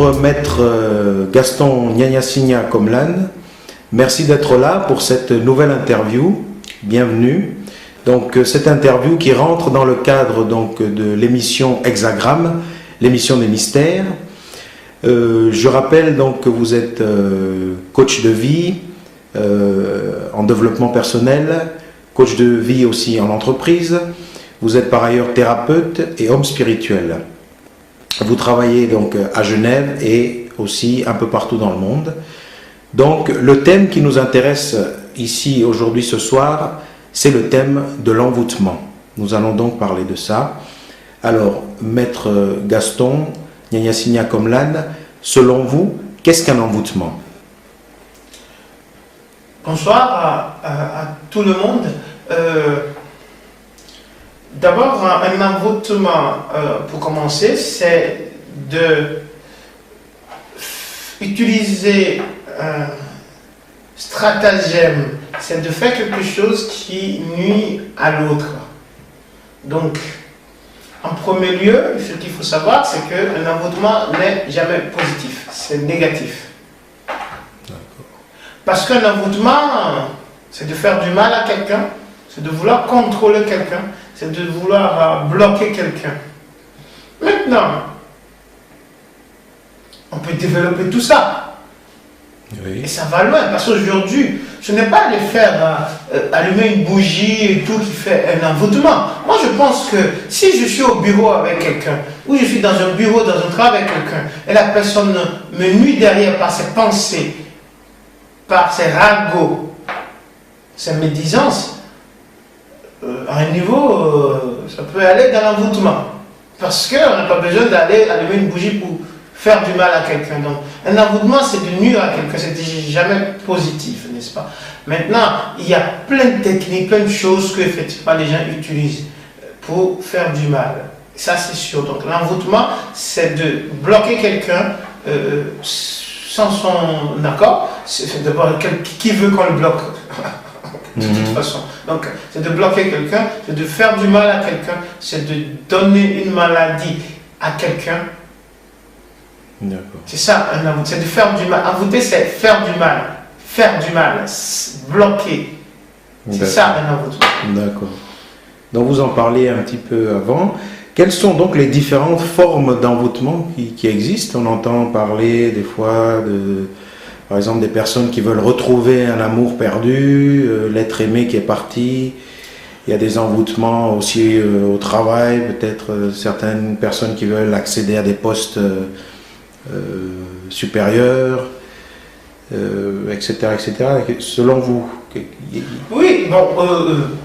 Bonjour Maître Gaston Nyanya Komlan, merci d'être là pour cette nouvelle interview, bienvenue. Donc cette interview qui rentre dans le cadre donc, de l'émission Hexagramme, l'émission des mystères. Je rappelle donc que vous êtes coach de vie en développement personnel, coach de vie aussi en entreprise. Vous êtes par ailleurs thérapeute et homme spirituel. Vous travaillez donc à Genève et aussi un peu partout dans le monde. Donc le thème qui nous intéresse ici aujourd'hui ce soir, c'est le thème de l'envoûtement. Nous allons donc parler de ça. Alors, Maître Gaston Nyanya Komlan, selon vous, qu'est-ce qu'un envoûtement? Bonsoir à tout le monde. D'abord, un envoûtement, pour commencer, c'est de utiliser un stratagème, c'est de faire quelque chose qui nuit à l'autre. Donc, en premier lieu, ce qu'il faut savoir, c'est qu'un envoûtement n'est jamais positif, c'est négatif. Parce qu'un envoûtement, c'est de faire du mal à quelqu'un, c'est de vouloir contrôler quelqu'un, c'est de vouloir bloquer quelqu'un. Maintenant, on peut développer tout ça. Oui. Et ça va loin, parce qu'aujourd'hui, ce n'est pas de faire allumer une bougie et tout qui fait un envoûtement. Moi, je pense que si je suis au bureau avec quelqu'un, ou je suis dans un bureau, dans un travail avec quelqu'un, et la personne me nuit derrière par ses pensées, par ses ragots, ses médisances, à un niveau, ça peut aller dans l'envoûtement. Parce qu'on n'a pas besoin d'aller allumer une bougie pour faire du mal à quelqu'un. Donc, un envoûtement, c'est de nuire à quelqu'un, c'est jamais positif, n'est-ce pas? Maintenant, il y a plein de techniques, plein de choses que effectivement les gens utilisent pour faire du mal. Ça, c'est sûr. Donc, l'envoûtement, c'est de bloquer quelqu'un sans son accord. C'est d'abord qui veut qu'on le bloque de toute façon. Donc, c'est de bloquer quelqu'un, c'est de faire du mal à quelqu'un, c'est de donner une maladie à quelqu'un. C'est ça, c'est de faire du mal. Envoûter, c'est faire du mal. Faire du mal, bloquer. C'est ça un envoûtement. D'accord. Donc vous en parliez un petit peu avant. Quelles sont donc les différentes formes d'envoûtement qui existent? On entend parler des fois par exemple, des personnes qui veulent retrouver un amour perdu, l'être aimé qui est parti. Il y a des envoûtements aussi au travail, peut-être certaines personnes qui veulent accéder à des postes supérieurs, etc., etc. Selon vous? Oui, bon,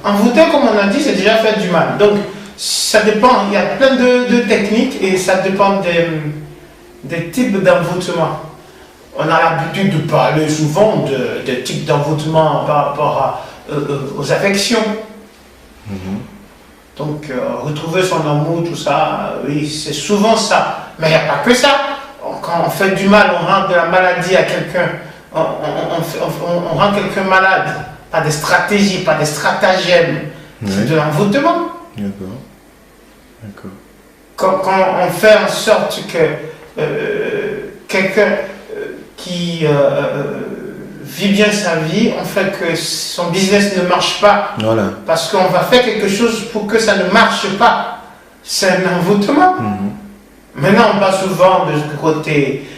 envoûter, comme on a dit, c'est déjà faire du mal. Donc, ça dépend, il y a plein de techniques et ça dépend des types d'envoûtement. On a l'habitude de parler souvent des types d'envoûtement par rapport aux affections. Donc, retrouver son amour, tout ça, oui, c'est souvent ça. Mais il n'y a pas que ça. Quand on fait du mal, on rend de la maladie à quelqu'un, on rend quelqu'un malade, pas des stratégies, pas des stratagèmes, c'est de l'envoûtement. Quand on fait en sorte que quelqu'un qui vit bien sa vie, on fait que son business ne marche pas, parce qu'on va faire quelque chose pour que ça ne marche pas, c'est un envoûtement. Maintenant, on parle souvent de ce côté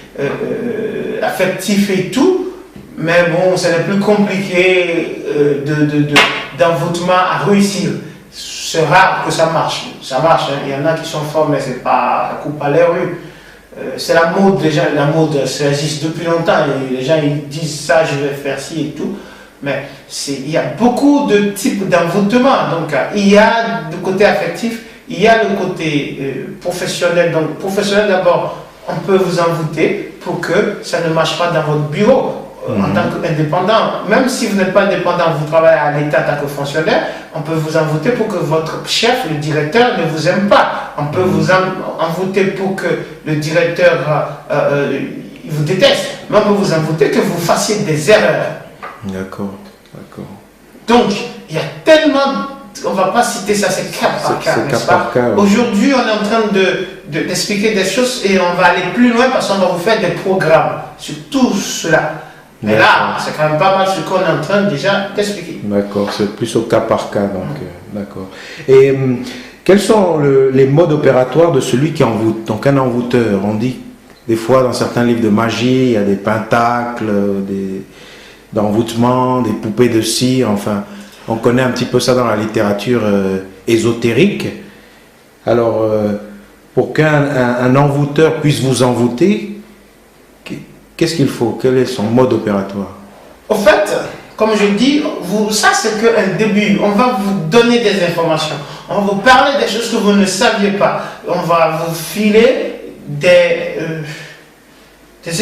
affectif et tout, mais bon, c'est le plus compliqué d'envoûtement à réussir. C'est rare que ça marche. Ça marche, hein. Il y en a qui sont forts, mais c'est pas, ça coupe pas les rues. C'est la mode, déjà, la mode, ça existe depuis longtemps. Et les gens ils disent ça, je vais faire ci et tout. Mais il y a beaucoup de types d'envoûtement. Donc, il y a le côté affectif. Il y a le côté professionnel. Donc, professionnel, d'abord, on peut vous envoûter pour que ça ne marche pas dans votre bureau en tant qu'indépendant. Même si vous n'êtes pas indépendant, vous travaillez à l'État en tant que fonctionnaire, on peut vous envoûter pour que votre chef, le directeur, ne vous aime pas. On peut vous envoûter pour que le directeur il vous déteste. Mais on peut vous envoûter que vous fassiez des erreurs. D'accord. Donc, il y a tellement on va pas citer ça, c'est cas par cas, n'est-ce pas? Ouais. Aujourd'hui, on est en train d'expliquer des choses et on va aller plus loin parce qu'on va vous faire des programmes sur tout cela. Mais là, c'est quand même pas mal ce qu'on est en train déjà d'expliquer. D'accord, c'est plus au cas par cas, donc d'accord. Et quels sont les modes opératoires de celui qui envoûte? Donc un envoûteur, on dit des fois dans certains livres de magie, il y a des pentacles, d'envoûtement, des poupées de cire, enfin, on connaît un petit peu ça dans la littérature ésotérique. Alors, pour qu'un envoûteur puisse vous envoûter, qu'est-ce qu'il faut? Quel est son mode opératoire? Au fait, comme je dis, ça c'est qu'un début. On va vous donner des informations. On va vous parler des choses que vous ne saviez pas. On va vous filer des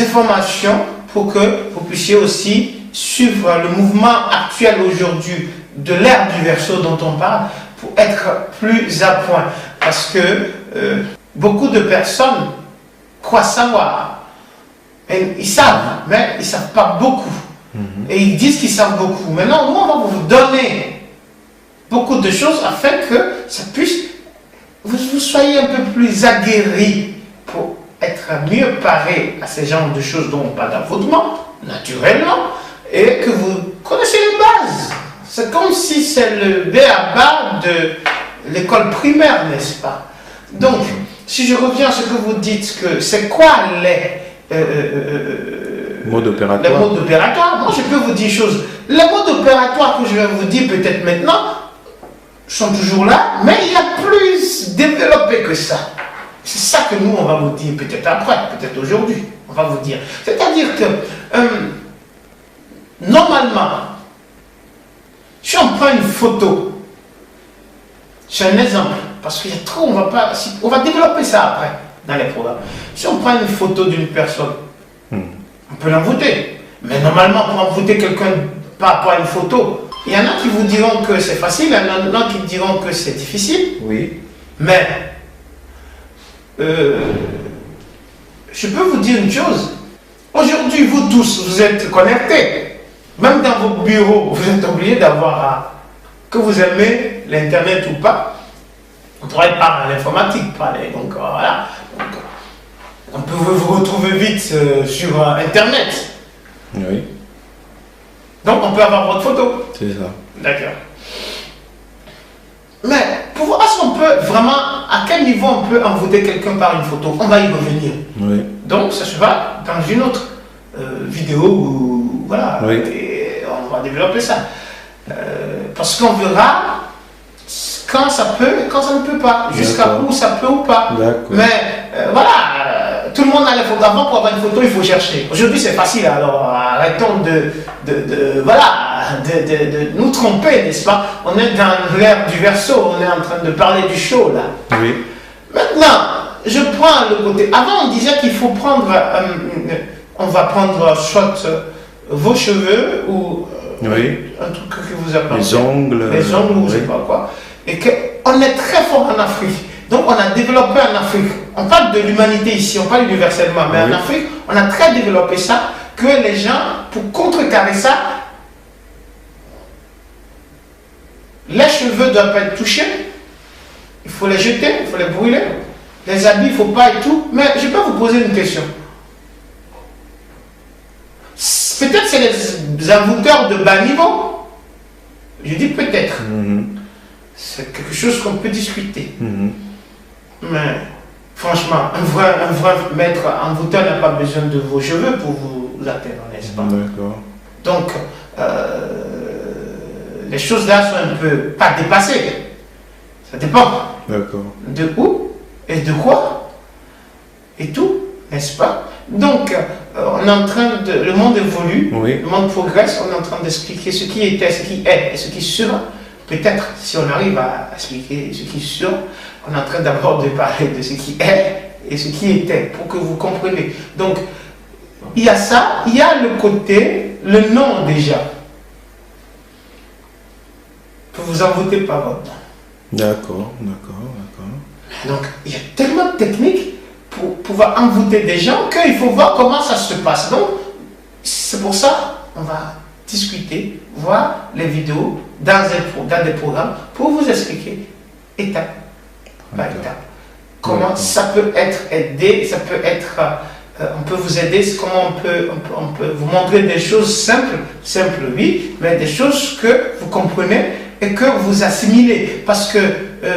informations pour que vous puissiez aussi suivre le mouvement actuel aujourd'hui de l'ère du Verseau dont on parle pour être plus à point. Parce que beaucoup de personnes croient savoir. Et ils savent, mais ils ne savent pas beaucoup. Et ils disent qu'ils savent beaucoup. Maintenant, nous, on va vous donner beaucoup de choses afin que ça puisse, vous soyez un peu plus aguerris pour être mieux parés à ces genres de choses dont on parle d'envoûtement, naturellement, et que vous connaissez les bases. C'est comme si c'est le b.a.-ba de l'école primaire, n'est-ce pas? Donc, si je reviens à ce que vous dites, que c'est quoi les mode opératoire. Les modes opératoires, moi je peux vous dire une chose. Les modes opératoires que je vais vous dire peut-être maintenant sont toujours là, mais il y a plus développé que ça. C'est ça que nous on va vous dire peut-être après, peut-être aujourd'hui, on va vous dire. C'est-à-dire que normalement, si on prend une photo, c'est un exemple, parce qu'il y a trop, on va développer ça après dans les programmes. Si on prend une photo d'une personne, on peut l'envoûter. Mais normalement, pour envoûter quelqu'un par rapport à une photo, il y en a qui vous diront que c'est facile, il y en a qui diront que c'est difficile. Oui. Mais, je peux vous dire une chose. Aujourd'hui, vous tous, vous êtes connectés. Même dans vos bureaux, vous êtes obligés d'avoir, que vous aimez l'Internet ou pas, on pourrait parler à l'informatique, donc voilà. Donc, on peut vous retrouver vite sur Internet. Oui. Donc on peut avoir votre photo. C'est ça. D'accord. Mais pour voir si on peut vraiment, à quel niveau on peut envoûter quelqu'un par une photo, on va y revenir. Oui. Donc ça se va dans une autre vidéo où, voilà, oui. Et on va développer ça. Parce qu'on verra quand ça peut et quand ça ne peut pas, jusqu'à où ça peut ou pas. Mais voilà, tout le monde a les photos. Avant, pour avoir une photo, il faut chercher. Aujourd'hui, c'est facile, alors arrêtons de nous tromper, n'est-ce pas? On est dans l'ère du Verseau, on est en train de parler du show, là. Oui. Maintenant, je prends le côté. Avant, on disait qu'il faut prendre, on va prendre soit vos cheveux ou un truc que vous appelez. Les ongles. Les ongles, ou je sais pas quoi. Et qu'on est très fort en Afrique. Donc on a développé en Afrique, on parle de l'humanité ici, on parle universellement, mais en Afrique, on a très développé ça, que les gens, pour contrecarrer ça, les cheveux ne doivent pas être touchés, il faut les jeter, il faut les brûler, les habits, il ne faut pas et tout. Mais je peux vous poser une question. Peut-être c'est les envoûteurs de bas niveau. Je dis peut-être. C'est quelque chose qu'on peut discuter. Mais franchement, un vrai maître envoûteur n'a pas besoin de vos cheveux pour vous atteindre, n'est-ce pas? D'accord. Donc, les choses là sont un peu pas dépassées. Ça dépend. D'accord. De où et de quoi et tout, n'est-ce pas? Donc, on est en train de. Le monde évolue, le monde progresse, on est en train d'expliquer ce qui était, ce qui est et ce qui sera. Peut-être, si on arrive à expliquer ce qui sera, on est en train d'abord de parler de ce qui est et ce qui était, pour que vous compreniez. Donc, il y a ça, il y a le côté, le nom déjà. Pour vous envoûter par votre nom. D'accord. Donc, il y a tellement de techniques pour pouvoir envoûter des gens qu'il faut voir comment ça se passe. Donc, c'est pour ça qu'on va discuter, voir les vidéos dans des programmes pour vous expliquer étape par étape comment ça peut être aidé, ça peut être, on peut vous aider, comment on peut vous montrer des choses simples, oui, mais des choses que vous comprenez et que vous assimilez, parce que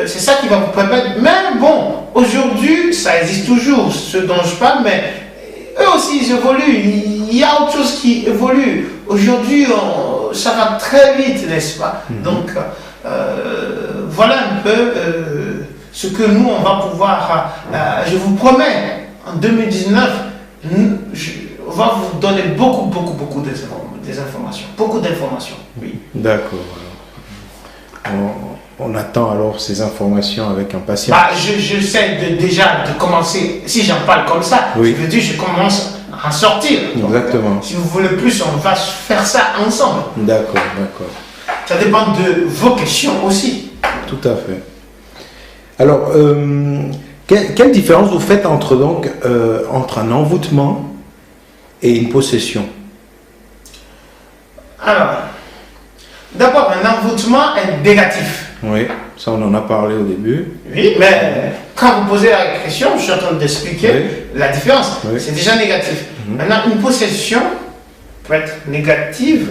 c'est ça qui va vous permettre. Mais bon, aujourd'hui, ça existe toujours, ce dont je parle, mais eux aussi ils évoluent, il y a autre chose qui évolue. Aujourd'hui, ça va très vite, n'est-ce pas? Donc, voilà un peu ce que nous, on va pouvoir, je vous promets, en 2019, on va vous donner beaucoup des informations, beaucoup d'informations. Oui. D'accord. On attend alors ces informations avec impatience. Bah, j'essaie déjà de commencer, si j'en parle comme ça, je veux dire, je commence à en sortir. Exactement. Donc, si vous voulez plus, on va faire ça ensemble. D'accord. Ça dépend de vos questions aussi. Tout à fait. Alors, quelle différence vous faites entre un envoûtement et une possession? Alors, d'abord, un envoûtement est négatif. Oui, ça on en a parlé au début. Oui, mais quand vous posez la question, je suis en train d'expliquer la différence. Oui. C'est déjà négatif. Maintenant, une possession peut être négative,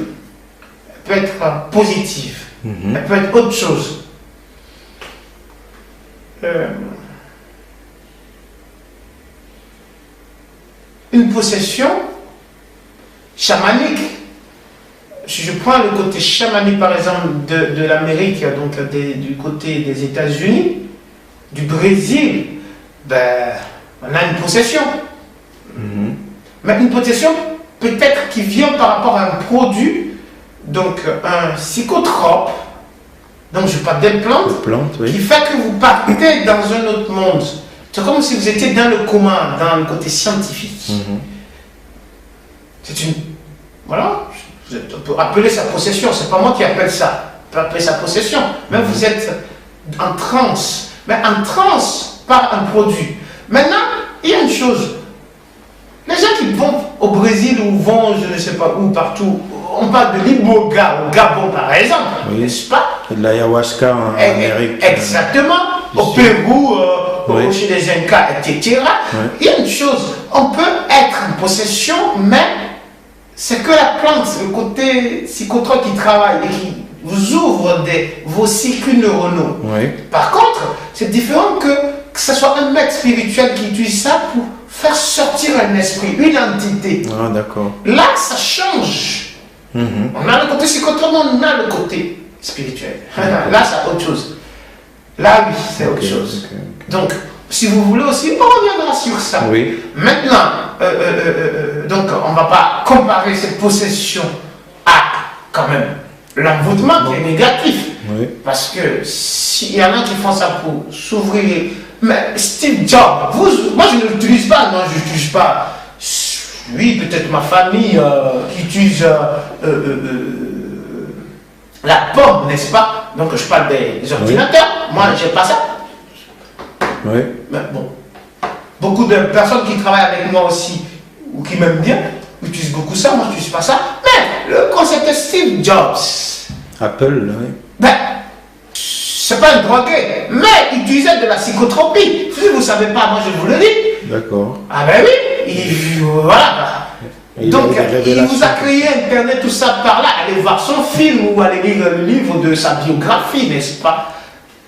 peut être positive, elle peut être autre chose. Une possession chamanique. Si je prends le côté chamanique, par exemple, de l'Amérique, donc du côté des États-Unis, du Brésil, ben, on a une possession. Mais une possession, peut-être qui vient par rapport à un produit, donc un psychotrope, donc je parle des plantes, qui fait que vous partez dans un autre monde. C'est comme si vous étiez dans le coma, dans le côté scientifique. C'est une... Voilà. On peut appeler ça possession, c'est pas moi qui appelle ça. On peut appeler ça possession. Mais vous êtes en transe. Mais en transe par un produit. Maintenant, il y a une chose. Les gens qui vont au Brésil ou vont, je ne sais pas où, partout, on parle de l'iboga au Gabon par exemple, n'est-ce pas? De l'ayahuasca en Amérique. Exactement. Au Pérou, chez les Incas, etc. Il y a une chose. On peut être en possession, mais c'est que la plante, le côté psychotrope qui travaille et qui vous ouvre vos cycles neuronaux. Par contre, c'est différent que ce soit un maître spirituel qui utilise ça pour faire sortir un esprit, une entité. Ah, d'accord. Là, ça change. On a le côté psychotrope, on a le côté spirituel. Là, c'est autre chose. Là, oui, c'est autre chose. Donc, si vous voulez aussi, on reviendra sur ça. Maintenant, donc on ne va pas comparer cette possession à quand même l'envoûtement qui est négatif. Parce que s'il y en a qui font ça pour s'ouvrir, mais Steve Jobs, moi je ne l'utilise pas, non, je n'utilise pas. Oui, peut-être ma famille qui utilise la pomme, n'est-ce pas? Donc je parle des ordinateurs, moi j'ai pas ça. Mais bon, beaucoup de personnes qui travaillent avec moi aussi, ou qui m'aiment bien, utilisent beaucoup ça, moi je n'utilise pas ça. Mais le concept de Steve Jobs, Apple, ben, c'est pas un drogué, mais il utilisait de la psychotropie. Si vous ne savez pas, moi je vous le dis. D'accord. Ah ben oui, voilà. Donc, il vous a créé Internet, tout ça par là. Allez voir son film ou allez lire le livre de sa biographie, n'est-ce pas?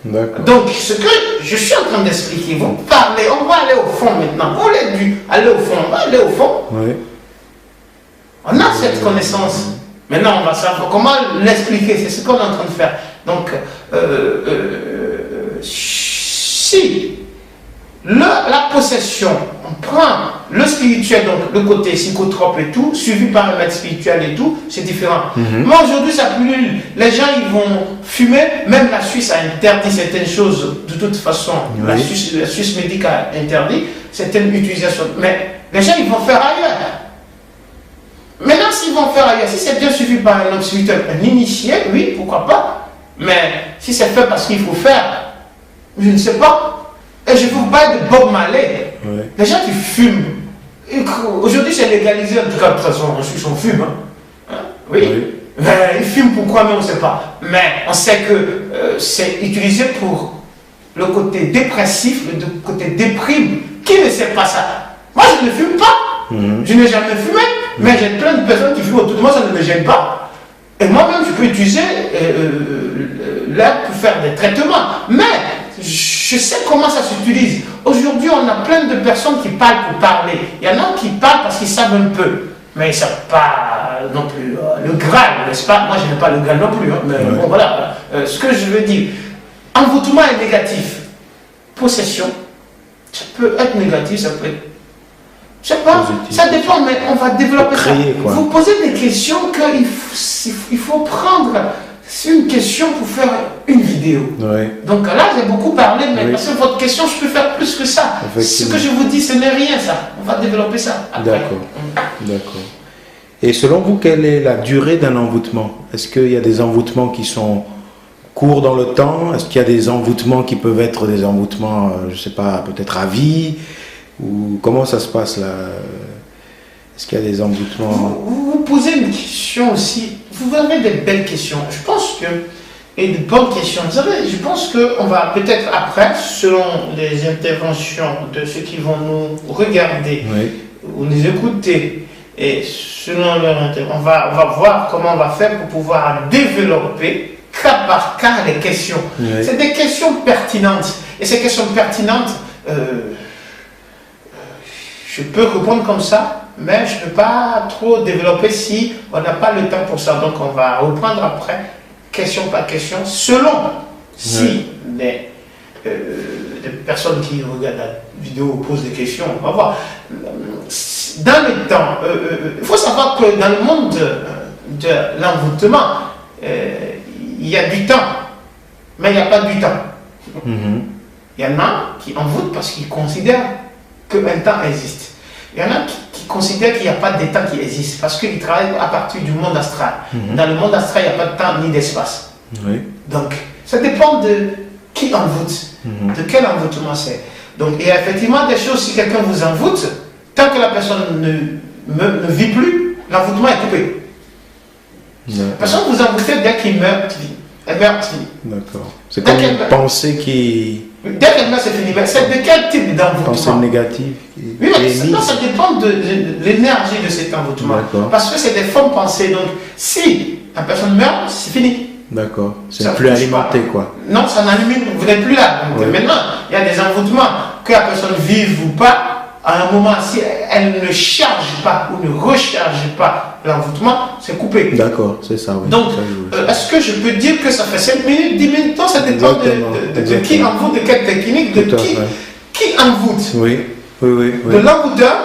Donc, ce que je suis en train d'expliquer, vous parlez, on va aller au fond maintenant. On l'a dit, aller au fond, on va aller au fond. On a cette connaissance. Maintenant, on va savoir comment l'expliquer. C'est ce qu'on est en train de faire. Donc, si la possession, on prend le spirituel, donc le côté psychotrope et tout, suivi par un maître spirituel et tout, c'est différent. Mais aujourd'hui, ça pullule. Les gens, ils vont fumer. Même la Suisse a interdit certaines choses. De toute façon, la Suisse médique a interdit certaines utilisations. Mais les gens, ils vont faire ailleurs. Maintenant, s'ils vont faire ailleurs, si c'est bien suivi par un homme spirituel, un initié, oui, pourquoi pas. Mais si c'est fait parce qu'il faut faire, je ne sais pas. Et je vous parle de Bob Marley. Les gens qui fument, aujourd'hui c'est légalisé, en tout cas de toute façon, on fume. Oui. Il fume pourquoi, mais on ne sait pas. Mais on sait que c'est utilisé pour le côté dépressif, le côté déprime. Qui ne sait pas ça? Moi, je ne fume pas. Je n'ai jamais fumé. Mais j'ai plein de personnes qui fument autour de moi, ça ne me gêne pas. Et moi-même, je peux utiliser l'herbe pour faire des traitements. Mais je sais comment ça s'utilise. Aujourd'hui, on a plein de personnes qui parlent pour parler. Il y en a qui parlent parce qu'ils savent un peu. Mais ils ne savent pas non plus le Graal, n'est-ce pas? Moi, je n'ai pas le Graal non plus. Hein, mais bon, voilà. Ce que je veux dire, envoûtement est négatif. Possession, ça peut être négatif, ça peut être... Je sais pas, positif. Ça dépend, mais on va développer ça. Vous posez des questions qu'il faut prendre. C'est une question pour faire une vidéo. Oui. Donc là, j'ai beaucoup parlé, mais parce que votre question, je peux faire plus que ça. Ce que je vous dis, ce n'est rien, ça. On va développer ça. D'accord. D'accord. Et selon vous, quelle est la durée d'un envoûtement? Est-ce qu'il y a des envoûtements qui sont courts dans le temps? Est-ce qu'il y a des envoûtements qui peuvent être des envoûtements, je ne sais pas, peut-être à vie? Ou comment ça se passe là? Est-ce qu'il y a des envoûtements? Vous posez une question aussi. Vous avez des belles questions. Je pense que, et de bonnes questions. Vous savez, je pense qu'on va peut-être après, selon les interventions de ceux qui vont nous regarder ou nous écouter, et selon leur intervention, on va voir comment on va faire pour pouvoir développer cas par cas les questions. C'est des questions pertinentes. Et ces questions pertinentes, je peux répondre comme ça, mais je ne peux pas trop développer si on n'a pas le temps pour ça. Donc on va reprendre après, question par question, selon si les personnes qui regardent la vidéo posent des questions, on va voir. Dans le temps, il faut savoir que dans le monde de l'envoûtement, il y a du temps, mais il n'y a pas du temps. Il y en a qui envoûtent parce qu'ils considèrent qu'un temps existe. Il y en a qui considèrent qu'il n'y a pas de temps qui existe parce qu'ils travaillent à partir du monde astral. Dans le monde astral, il n'y a pas de temps ni d'espace. Donc, ça dépend de qui envoûte, de quel envoûtement c'est. Donc, il y a effectivement des choses, si quelqu'un vous envoûte, tant que la personne ne vit plus, l'envoûtement est coupé. La personne vous envoûte dès qu'il meurt, elle meurt, c'est fini. D'accord. C'est comme une pensée qui... Dès qu'elle meurt, c'est fini. C'est de quel type d'envoûtement? Pensée négative. Oui, mais ça dépend de l'énergie de cet envoûtement. Parce que c'est des formes pensées. Donc, si la personne meurt, c'est fini. D'accord. C'est plus alimenté, quoi. Non, ça n'alimente, vous n'êtes plus là. Donc, maintenant, il y a des envoûtements que la personne vive ou pas. À un moment, si elle ne charge pas ou ne recharge pas l'envoûtement, c'est coupé. D'accord, c'est ça. Oui. Donc, est-ce que je peux dire que ça fait 5 minutes, 10 minutes? Non, ça dépend de qui envoûte, de quelle technique, de qui envoûte. Oui. De l'envoûteur,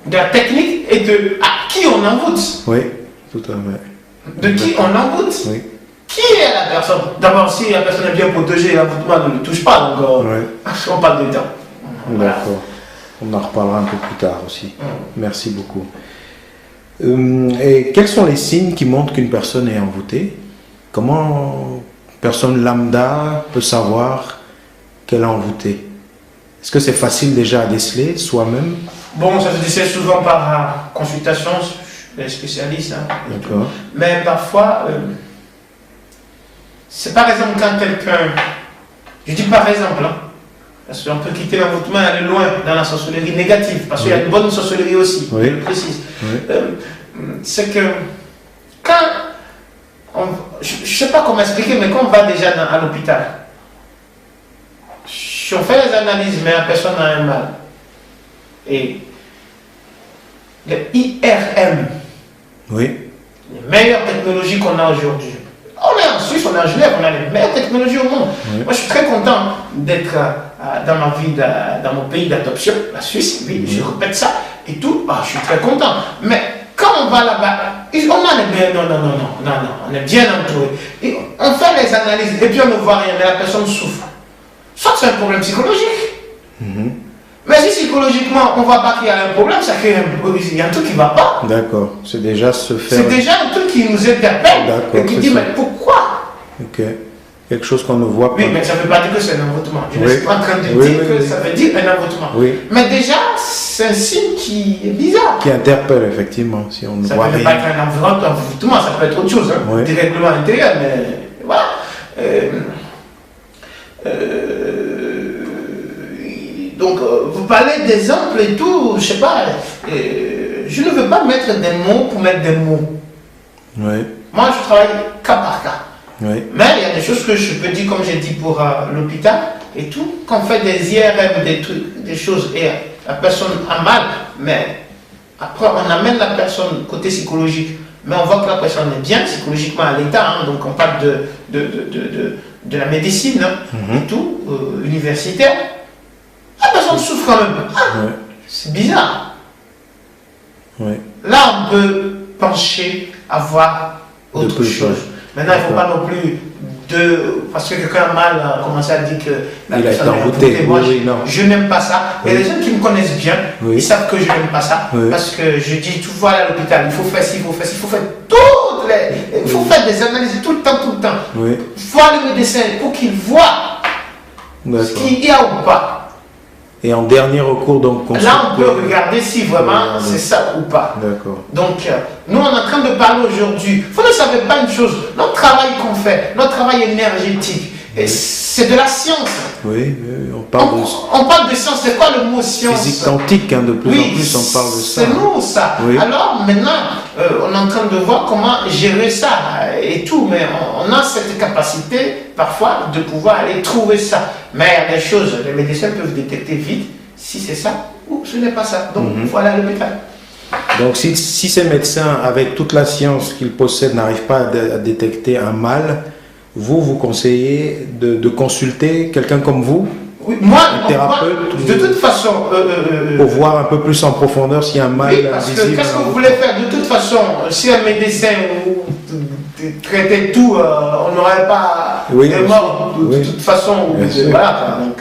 de la technique et de à qui on envoûte. Oui, tout à fait. De qui on envoûte. Oui. Qui est la personne? D'abord, si la personne est bien protégée, l'envoûtement ne le touche pas. Donc, on parle de temps. Voilà. D'accord. On en reparlera un peu plus tard aussi. Merci beaucoup. Et quels sont les signes qui montrent qu'une personne est envoûtée? Comment une personne lambda peut savoir qu'elle est envoûtée? Est-ce que c'est facile déjà à déceler soi-même? Bon, ça se décèle souvent par consultation, les spécialistes. Hein, d'accord. Mais parfois, c'est par exemple quand quelqu'un... Je dis par exemple, hein, parce qu'on peut quitter l'envoûtement et aller loin dans la sorcellerie négative, parce qu'il y a une bonne sorcellerie aussi, je le précise. C'est que quand je ne sais pas comment expliquer, mais quand on va déjà à l'hôpital, si on fait les analyses, mais la personne a un mal, et le IRM, les meilleures technologies qu'on a aujourd'hui. On est en Suisse, on est en Genève, on a les meilleures technologies au monde. Moi, je suis très content d'être dans ma vie, dans mon pays d'adoption, la Suisse. Oui, je répète ça et tout. Je suis très content. Mais quand on va là-bas, on est bien, non, on est bien entouré. Et on fait les analyses et puis on ne voit rien, mais la personne souffre. Soit c'est un problème psychologique. Mais si psychologiquement on ne voit pas qu'il y a un problème, ça crée il y a un truc qui ne va pas. D'accord, c'est déjà se faire. C'est déjà un truc qui nous interpelle et qui dit mais pourquoi? quelque chose qu'on ne voit pas. Oui, mais ça ne veut pas dire que c'est un envoûtement. Je ne suis pas en train de dire que ça veut dire un envoûtement. Oui. Mais déjà, c'est un signe qui est bizarre. Qui interpelle, effectivement, si on ne voit rien. Ça ne peut pas être un envoûtement, ça peut être autre chose, hein, des règlements intérieurs, mais voilà. Donc, vous parlez d'exemples et tout, je ne sais pas, je ne veux pas mettre des mots pour mettre des mots. Oui. Moi, je travaille cas par cas. Oui. Mais il y a des choses que je peux dire, comme j'ai dit pour l'hôpital et tout, quand on fait des IRM, des trucs, des choses, et la personne a mal, mais après on amène la personne côté psychologique, mais on voit que la personne est bien psychologiquement à l'état, hein, donc on parle de la médecine et tout, universitaire, la personne souffre quand même. C'est bizarre. Là, on peut pencher à voir autre chose. Maintenant, il ne faut pas non plus parce que quelqu'un a mal commencé à dire que la personne est envoûtée. Moi, je n'aime pas ça. Et les gens qui me connaissent bien, ils savent que je n'aime pas ça. Parce que je dis, tout va à l'hôpital, il faut faire ci, il faut faire ci, il faut faire toutes les. Il faut faire des analyses tout le temps, tout le temps. Voir le médecin pour qu'il voit ce qu'il y a ou pas. Et en dernier recours, donc, là, on peut regarder si vraiment c'est ça ou pas. D'accord. Donc, nous, on est en train de parler aujourd'hui. Vous ne savez pas une chose, notre travail qu'on fait, notre travail énergétique, c'est de la science. Oui, on parle on parle de science, c'est quoi le mot science? Physique quantique, hein, de plus en plus, on parle de ça. C'est nous, ça. Oui. Alors, maintenant, on est en train de voir comment gérer ça et tout, mais on a cette capacité, parfois, de pouvoir aller trouver ça. Mais il y a des choses, les médecins peuvent détecter vite si c'est ça ou ce n'est pas ça. Donc, il faut aller à l'hôpital. Donc, si ces médecins, avec toute la science qu'ils possèdent, n'arrivent pas à détecter un mal, vous conseillez de consulter quelqu'un comme vous, oui, moi, un thérapeute, de toute façon, pour voir un peu plus en profondeur s'il y a un mal oui, parce que qu'est-ce que vous voulez faire? De toute façon, si un médecin traitait tout, on n'aurait pas de mort de toute façon. Voilà, donc,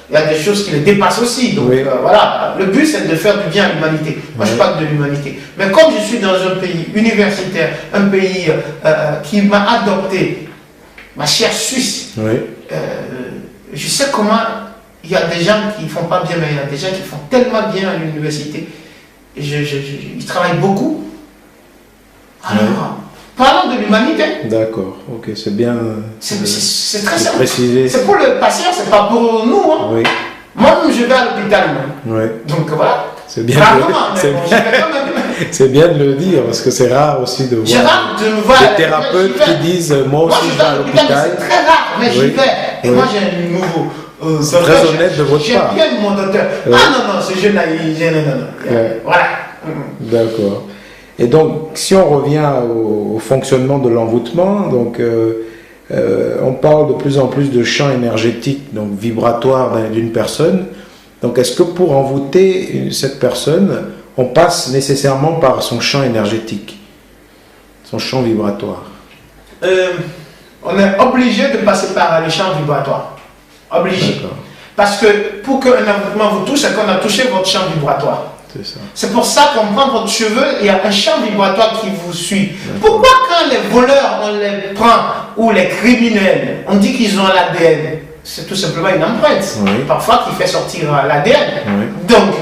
il y a des choses qui les dépassent aussi. Donc voilà, le but c'est de faire du bien à l'humanité. Moi je parle de l'humanité. Mais comme je suis dans un pays universitaire, un pays qui m'a adopté, ma chère Suisse, je sais comment il y a des gens qui ne font pas bien, mais il y a des gens qui font tellement bien à l'université. Ils travaillent beaucoup. Alors, parlons de l'humanité. D'accord, ok, c'est bien. C'est très simple. Précisé. C'est pour le patient, c'est pas pour nous. Hein. Oui. Moi-même, je vais à l'hôpital. Donc voilà. C'est bien, bien de le dire, parce que c'est rare aussi de voir des thérapeutes qui disent moi aussi je vais à l'hôpital. C'est très rare, mais j'y vais. Et moi j'ai un nouveau. C'est très honnête de votre part. J'aime bien mon docteur. Ah non, ce jeune-là, voilà. D'accord. Et donc, si on revient au fonctionnement de l'envoûtement, donc on parle de plus en plus de champ énergétique, donc vibratoire d'une personne. Donc, est-ce que pour envoûter cette personne, on passe nécessairement par son champ énergétique, son champ vibratoire? On est obligé de passer par le champ vibratoire. Obligé. Parce que pour qu'un envoûtement vous touche, c'est qu'on a touché votre champ vibratoire. C'est pour ça qu'on prend votre cheveu, il y a un champ vibratoire qui vous suit. Pourquoi quand les voleurs, on les prend, ou les criminels, on dit qu'ils ont l'ADN? C'est tout simplement une empreinte, parfois qui fait sortir l'ADN. Donc,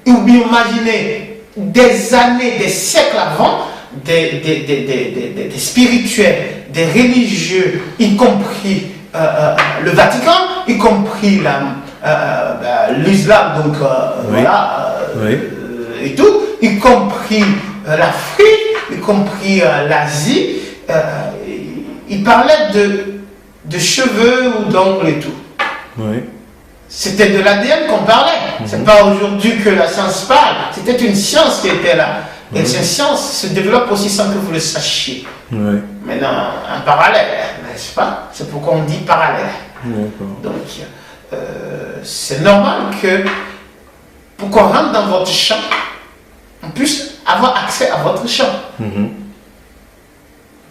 imaginez des années, des siècles avant, des spirituels, des religieux, y compris le Vatican, y compris l'islam, donc voilà, et tout, y compris l'Afrique, y compris l'Asie, il parlait de cheveux ou d'ongles et tout. C'était de l'ADN qu'on parlait. C'est pas aujourd'hui que la science parle. C'était une science qui était là. Et cette science se développe aussi sans que vous le sachiez. Maintenant, un parallèle, n'est-ce pas? C'est pourquoi on dit parallèle. Donc, c'est normal que pour qu'on rentre dans votre champ, on puisse avoir accès à votre champ.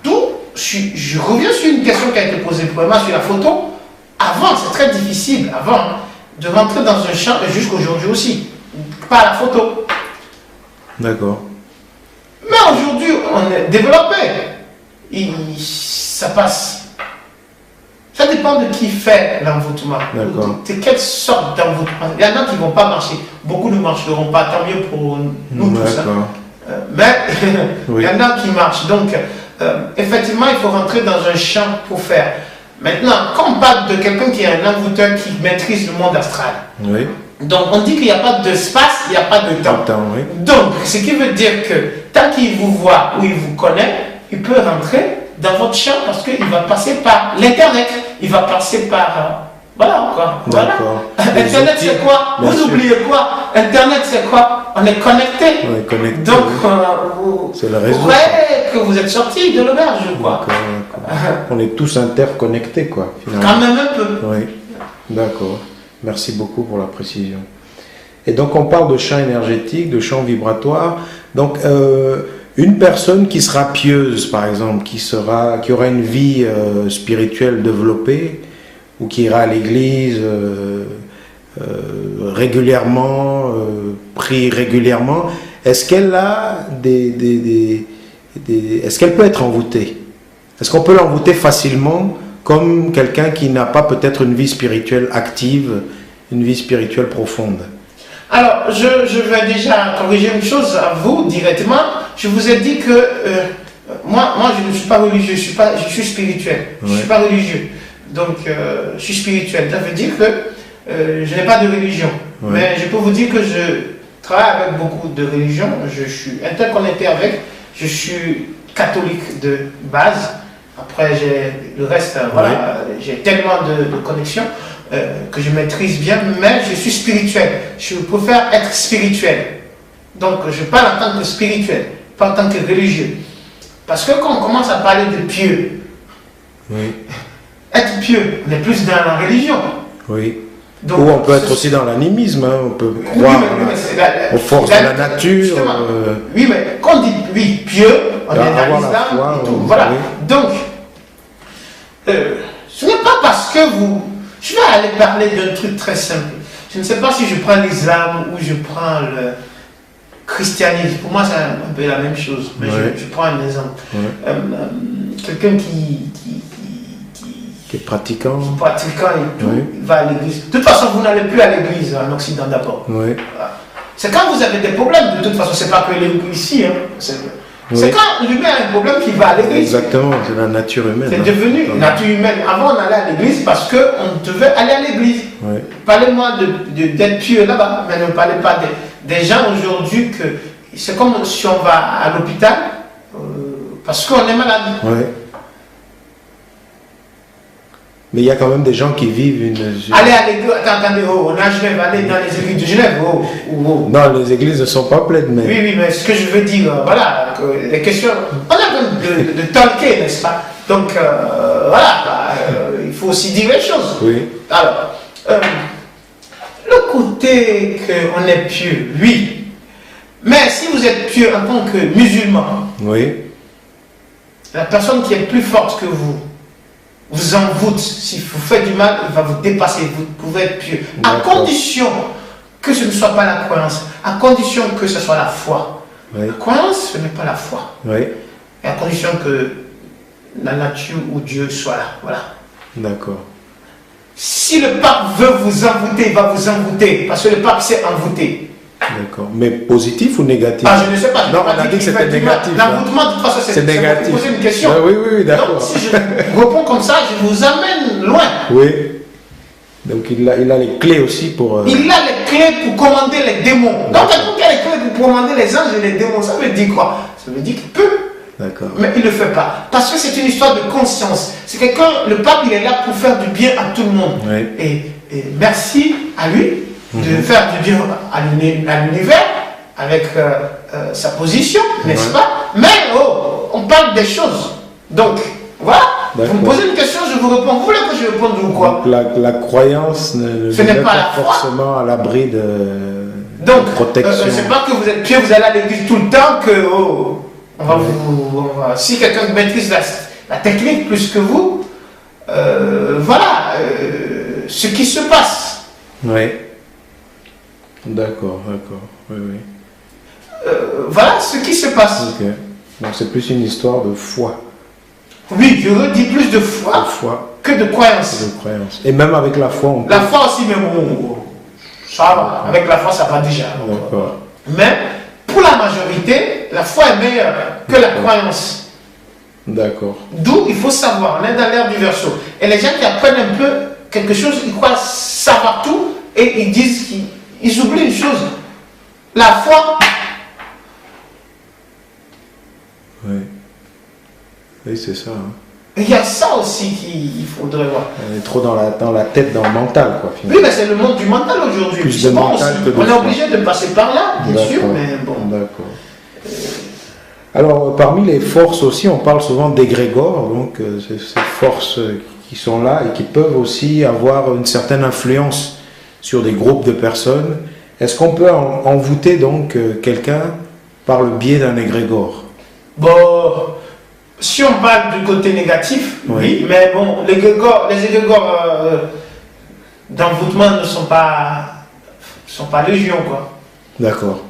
D'où, je reviens sur une question qui a été posée pour moi sur la photo. Avant, c'est très difficile, avant, de rentrer dans un champ, et jusqu'aujourd'hui aussi, par la photo. D'accord. Mais aujourd'hui, on est développé. Ça passe. Ça dépend de qui fait l'envoûtement. De quelle sorte d'envoûtement. Il y en a qui ne vont pas marcher. Beaucoup ne marcheront pas. Tant mieux pour nous tous. Mais il y en a qui marchent. Donc, effectivement, il faut rentrer dans un champ pour faire. Maintenant, quand on parle de quelqu'un qui est un envoûteur qui maîtrise le monde astral, donc on dit qu'il n'y a pas d'espace, il n'y a pas de temps. Donc, ce qui veut dire que tant qu'il vous voit ou il vous connaît, il peut rentrer dans votre champ parce qu'il va passer par l'Internet, il va passer par... voilà quoi. Voilà. Internet c'est quoi? Vous oubliez quoi? Internet c'est quoi? On est connecté. On est connecté. Donc, c'est le réseau. Vous croyez que vous êtes sorti de l'auberge, quoi. On est tous interconnectés, quoi, finalement. Quand même un peu. Oui, d'accord. Merci beaucoup pour la précision. Et donc, on parle de champ énergétique, de champ vibratoire. Donc, une personne qui sera pieuse, par exemple, qui aura une vie spirituelle développée, ou qui ira à l'église régulièrement, prie régulièrement, est-ce qu'elle a est-ce qu'elle peut être envoûtée? Est-ce qu'on peut l'envoûter facilement comme quelqu'un qui n'a pas peut-être une vie spirituelle active, une vie spirituelle profonde? Alors, je vais déjà corriger une chose à vous directement. Je vous ai dit que moi je ne suis pas religieux, je suis spirituel. Je ne suis pas religieux. Donc, je suis spirituel. Ça veut dire que je n'ai pas de religion. Mais je peux vous dire que je travaille avec beaucoup de religions. Je suis interconnecté avec. Je suis catholique de base. Après, j'ai le reste, voilà, j'ai tellement de connexions que je maîtrise bien. Mais je suis spirituel. Je préfère être spirituel. Donc, je parle en tant que spirituel, pas en tant que religieux. Parce que quand on commence à parler de pieux, être pieux, on est plus dans la religion. Oui. Donc, ou on peut être aussi dans l'animisme, hein. On peut croire aux forces de la nature. Oui, mais quand on dit pieux, on est dans l'islam. Voilà. Donc, ce n'est pas parce que vous... Je vais aller parler d'un truc très simple. Je ne sais pas si je prends l'islam ou je prends le christianisme. Pour moi, c'est un peu la même chose. Mais je prends un exemple. Quelqu'un qui est pratiquant. Et tout, il va à l'église. De toute façon, vous n'allez plus à l'église en Occident d'abord. C'est quand vous avez des problèmes, de toute façon, c'est pas que l'église ici. Hein. C'est quand l'humain a un problème qu'il va à l'église. Exactement, c'est la nature humaine. C'est devenu nature humaine. Avant, on allait à l'église parce qu'on devait aller à l'église. Parlez-moi d'être pieux là-bas, mais ne parlez pas des gens aujourd'hui que c'est comme si on va à l'hôpital parce qu'on est malade. Mais il y a quand même des gens qui vivent une... Allez à l'église, attendez, on est à Genève, allez dans les églises de Genève. Non, les églises ne sont pas pleines, mais... Oui, mais ce que je veux dire, voilà, que les questions... On a besoin de talker, n'est-ce pas? Donc, voilà, il faut aussi dire les choses. Alors, le côté qu'on est pieux, oui. Mais si vous êtes pieux en tant que musulman, la personne qui est plus forte que vous envoûte. Si vous faites du mal, il va vous dépasser. Vous pouvez être pieux. À condition que ce ne soit pas la croyance. À condition que ce soit la foi. La croyance, ce n'est pas la foi. Et à condition que la nature ou Dieu soit là. Voilà. D'accord. Si le pape veut vous envoûter, il va vous envoûter. Parce que le pape sait envoûter. D'accord. Mais positif ou négatif? Je ne sais pas. Non, on a dit que c'était négatif. L'envoûtement, de toute façon, c'est négatif. Vous poser une question. Oui, d'accord. Donc, si je réponds comme ça, je vous amène loin. Donc, il a les clés aussi pour... Il a les clés pour commander les démons. Donc, quelqu'un qui a les clés pour commander les anges et les démons, ça veut dire quoi? Ça veut dire qu'il peut. D'accord. Mais il ne le fait pas. Parce que c'est une histoire de conscience. C'est quelqu'un, le pape, il est là pour faire du bien à tout le monde. Et merci à lui de faire du bien à l'univers avec sa position, n'est-ce pas? Mais on parle des choses. Donc, voilà. Vous me posez une question, je vous réponds. Vous voulez que je réponde ou quoi? Donc, la croyance ce n'est pas forcément à l'abri de protection. C'est pas que vous êtes pieux, vous allez à l'église tout le temps que si quelqu'un maîtrise la technique plus que vous, voilà ce qui se passe. D'accord. Voilà ce qui se passe. Donc c'est plus une histoire de foi. Oui, je redis plus de foi. que de croyances. De croyances. Et même avec la foi, on peut... La foi aussi, mais bon, ça va. Avec la foi, ça va déjà. Mais pour la majorité, la foi est meilleure que la croyance. D'accord. D'où il faut savoir, on est dans l'ère du Verseau. Et les gens qui apprennent un peu quelque chose, ils croient savoir tout et ils disent qu'ils oublient une chose. La foi. Oui. Oui, c'est ça. Hein. Il y a ça aussi qu'il faudrait voir. On est trop dans la tête, dans le mental, quoi, finalement. Oui, mais c'est le monde du mental aujourd'hui. Plus de mental que de on est obligé de passer par là, bien sûr, mais bon. D'accord. Alors, parmi les forces aussi, on parle souvent d'égrégores, donc ces forces qui sont là et qui peuvent aussi avoir une certaine influence sur des groupes de personnes. Est-ce qu'on peut envoûter donc quelqu'un par le biais d'un égrégore? Bon, si on parle du côté négatif, oui, mais bon, les égrégores d'envoûtement ne sont pas légion, quoi. D'accord.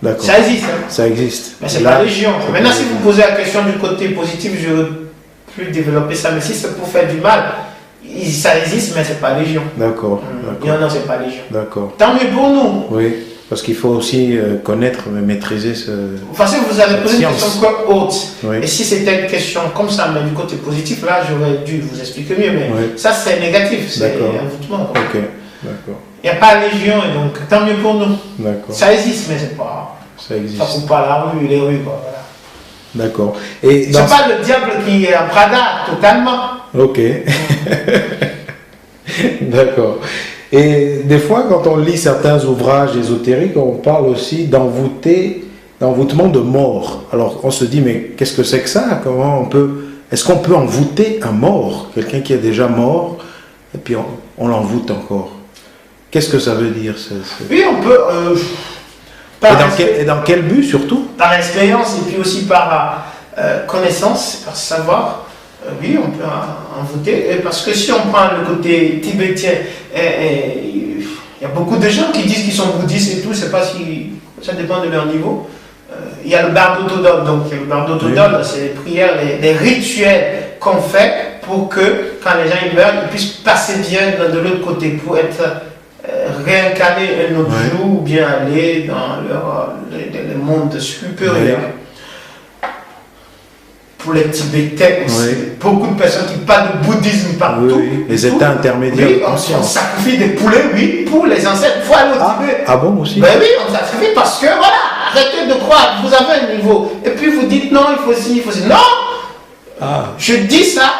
D'accord. Ça existe. Hein. Ça existe. Mais c'est pas légion. Maintenant, si vous posez la question du côté positif, je ne veux plus développer ça. Mais si c'est pour faire du mal, ça existe, mais c'est pas légion. D'accord. Non, c'est pas légion. D'accord. Tant mieux pour nous. Oui, parce qu'il faut aussi connaître, maîtriser ce. Parce que vous avez posé une question haute. Oui. Et si c'était une question comme ça, mais du côté positif, là, j'aurais dû vous expliquer mieux. Mais ça, c'est négatif. C'est un envoûtement. Ok. D'accord. Il n'y a pas légion, et donc tant mieux pour nous. D'accord. Ça existe, mais c'est pas. Ça existe. Ça coupe pas la rue, les rues, quoi. Voilà. D'accord. Et c'est pas le diable qui est en Prada, totalement. Ok. D'accord. Et des fois, quand on lit certains ouvrages ésotériques, on parle aussi d'envoûtement de mort. Alors, on se dit, mais qu'est-ce que c'est que ça? Est-ce qu'on peut envoûter un mort? Quelqu'un qui est déjà mort, et puis on l'envoûte encore. Qu'est-ce que ça veut dire? Oui, on peut... et dans quel but, surtout? Par expérience, et puis aussi par connaissance, par savoir. Oui, on peut envoûter. Parce que si on prend le côté tibétien, il y a beaucoup de gens qui disent qu'ils sont bouddhistes et tout, c'est pas si... Ça dépend de leur niveau. Il y a le bardo todol. Donc, le bardo todol, c'est les prières, les rituels qu'on fait pour que, quand les gens ils meurent, ils puissent passer bien de l'autre côté, pour être réincarnés un autre jour, ou bien aller dans le monde supérieur. Pour les Tibétains aussi, beaucoup de personnes qui parlent de bouddhisme partout. Les états intermédiaires de conscience. On sacrifie des poulets, pour les ancêtres. Il faut aller au Tibet. Ah bon aussi? Ben oui, on sacrifie parce que voilà, arrêtez de croire, vous avez un niveau. Et puis vous dites non, il faut ci, il faut ci. Non! Je dis ça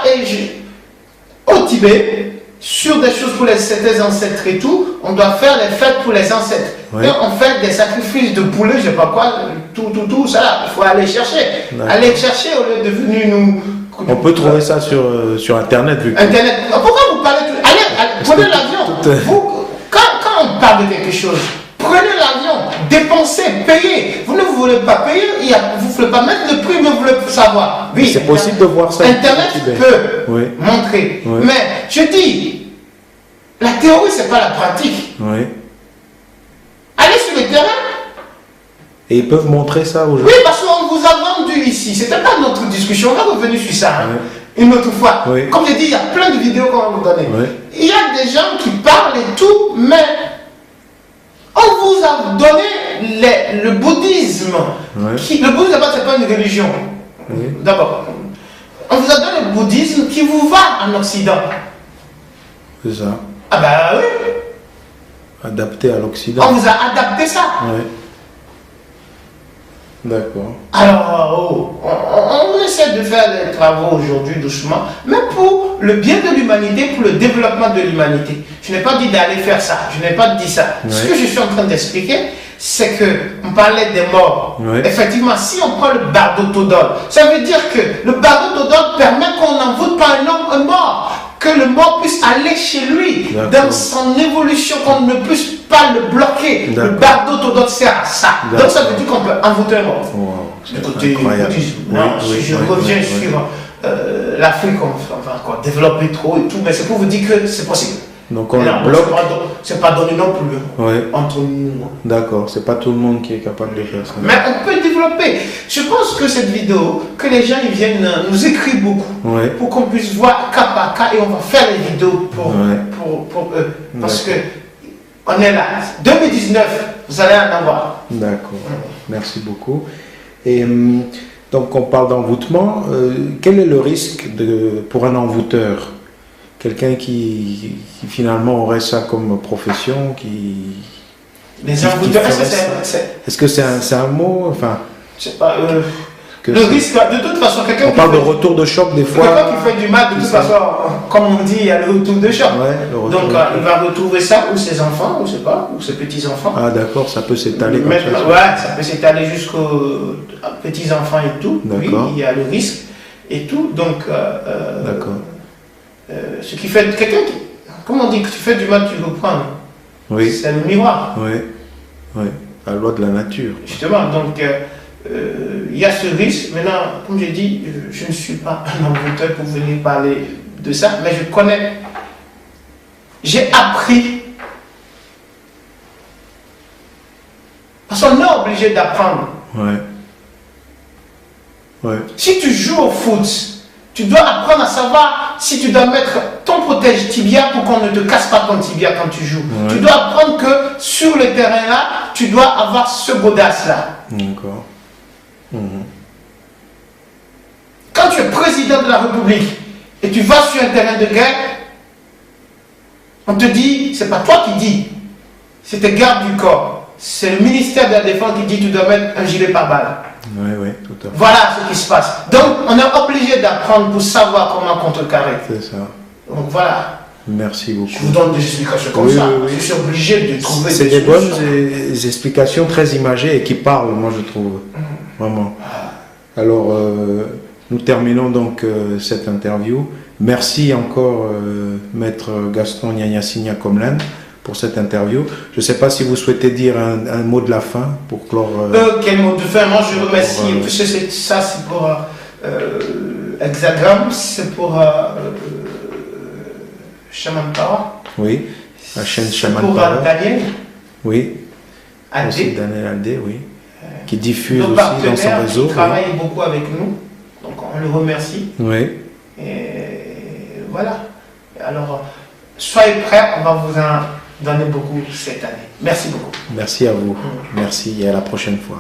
au Tibet, sur des choses pour certains ancêtres et tout, on doit faire les fêtes pour les ancêtres. Et on fait des sacrifices de poulets, je sais pas quoi, tout ça, il faut aller chercher. Aller chercher au lieu de venir nous... On peut trouver ça sur Internet, vu que... Internet. Pourquoi vous parlez... Allez, prenez l'avion. Quand on parle de quelque chose, prenez l'avion, dépensez, payez. Vous ne voulez pas payer, vous ne voulez pas mettre le prix, mais vous voulez savoir. Oui, c'est possible de voir ça. Internet peut montrer. Mais je dis, la théorie, c'est pas la pratique. Allez sur le terrain. Et ils peuvent montrer ça aux gens. Oui, parce qu'on vous a vendu ici. C'était pas notre discussion. On va revenir sur ça une autre fois. Comme j'ai dit, il y a plein de vidéos qu'on va vous donner. Il y a des gens qui parlent et tout, mais on vous a donné le bouddhisme. Le bouddhisme, c'est pas une religion. D'abord, on vous a donné le bouddhisme qui vous va en Occident. C'est ça. Ah ben oui. Adapté à l'Occident. On vous a adapté ça. D'accord. Alors, on essaie de faire des travaux aujourd'hui doucement, mais pour le bien de l'humanité, pour le développement de l'humanité. Je n'ai pas dit d'aller faire ça, je n'ai pas dit ça. Ce que je suis en train d'expliquer, c'est qu'on parlait des morts. Effectivement, si on prend le bardo todol, ça veut dire que le bardo todol permet qu'on n'envoûte pas un mort, que le mort puisse aller chez lui, dans son évolution, qu'on ne puisse pas le bloquer. Le bardo todol sert à ça. Donc ça veut dire qu'on peut envoûter un mort. Du côté bouddhisme. Si je reviens sur l'Afrique, on va encore développer trop et tout, mais c'est pour vous dire que c'est possible. Donc on le bloque. C'est pas donné non plus Ouais. entre nous. D'accord, c'est pas tout le monde qui est capable de faire ça. Mais on peut développer. Je pense que cette vidéo, que les gens ils viennent nous écrire beaucoup Ouais. pour qu'on puisse voir cas par cas et on va faire les vidéos pour eux. Parce que on est là. 2019, vous allez en avoir. D'accord, merci beaucoup. Et donc on parle d'envoûtement. Quel est le risque pour un envoûteur? Quelqu'un qui finalement aurait ça comme profession, Les envoûteurs, est-ce que c'est un mot, enfin, je sais pas, le risque, de toute façon, quelqu'un on parle de retour de choc des fois. Quelqu'un qui fait du mal, de toute façon, comme on dit, il y a le retour de choc. Ouais, donc il va retrouver ça, ou ses enfants, ou je sais pas, ou ses petits-enfants. Ah d'accord, ça peut s'étaler comme ça. Ouais, ça peut s'étaler jusqu'aux petits-enfants et tout. Oui, il y a le risque et tout. Donc, d'accord. Ce qui fait quelqu'un qui, comme on dit, que tu fais du mal, tu le prends. Oui. C'est le miroir. Oui, oui, la loi de la nature. Justement, donc il y a ce risque. Maintenant, comme j'ai dit, je ne suis pas un envoûteur pour venir parler de ça, mais je connais. J'ai appris. Parce qu'on est obligé d'apprendre. Ouais. Ouais. Si tu joues au foot, tu dois apprendre à savoir si tu dois mettre ton protège tibia pour qu'on ne te casse pas ton tibia quand tu joues. Ouais. Tu dois apprendre que sur le terrain là, tu dois avoir ce godasse là. D'accord. Quand tu es président de la République et tu vas sur un terrain de guerre, on te dit, c'est pas toi qui dis, c'est tes gardes du corps. C'est le ministère de la Défense qui dit tu dois mettre un gilet pare-balles. Oui, oui, tout à fait. Voilà ce qui se passe. Donc, on est obligé d'apprendre pour savoir comment contrecarrer. C'est ça. Donc, voilà. Merci beaucoup. Je vous donne des explications comme ça. Oui. Je suis obligé de trouver c'est des bonnes explications très imagées et qui parlent, moi, je trouve. Vraiment. Alors, nous terminons donc cette interview. Merci encore, Maître Gaston Nyanyassigna Komlan, pour cette interview. Je ne sais pas si vous souhaitez dire un mot de la fin pour clore. Quel mot de fin? Moi, je remercie. Puisque ça, c'est pour Hexagram, c'est pour Shaman Power. Oui, la chaîne Shaman Power. Power. Pour Daniel. Oui. Aldé. Aussi Daniel Aldé, oui. Qui diffuse nos aussi dans son réseau. Qui travaille beaucoup avec nous. Donc, on le remercie. Oui. Et voilà. Alors, soyez prêts, on va vous en donner beaucoup cette année. Merci beaucoup. Merci à vous. Merci et à la prochaine fois.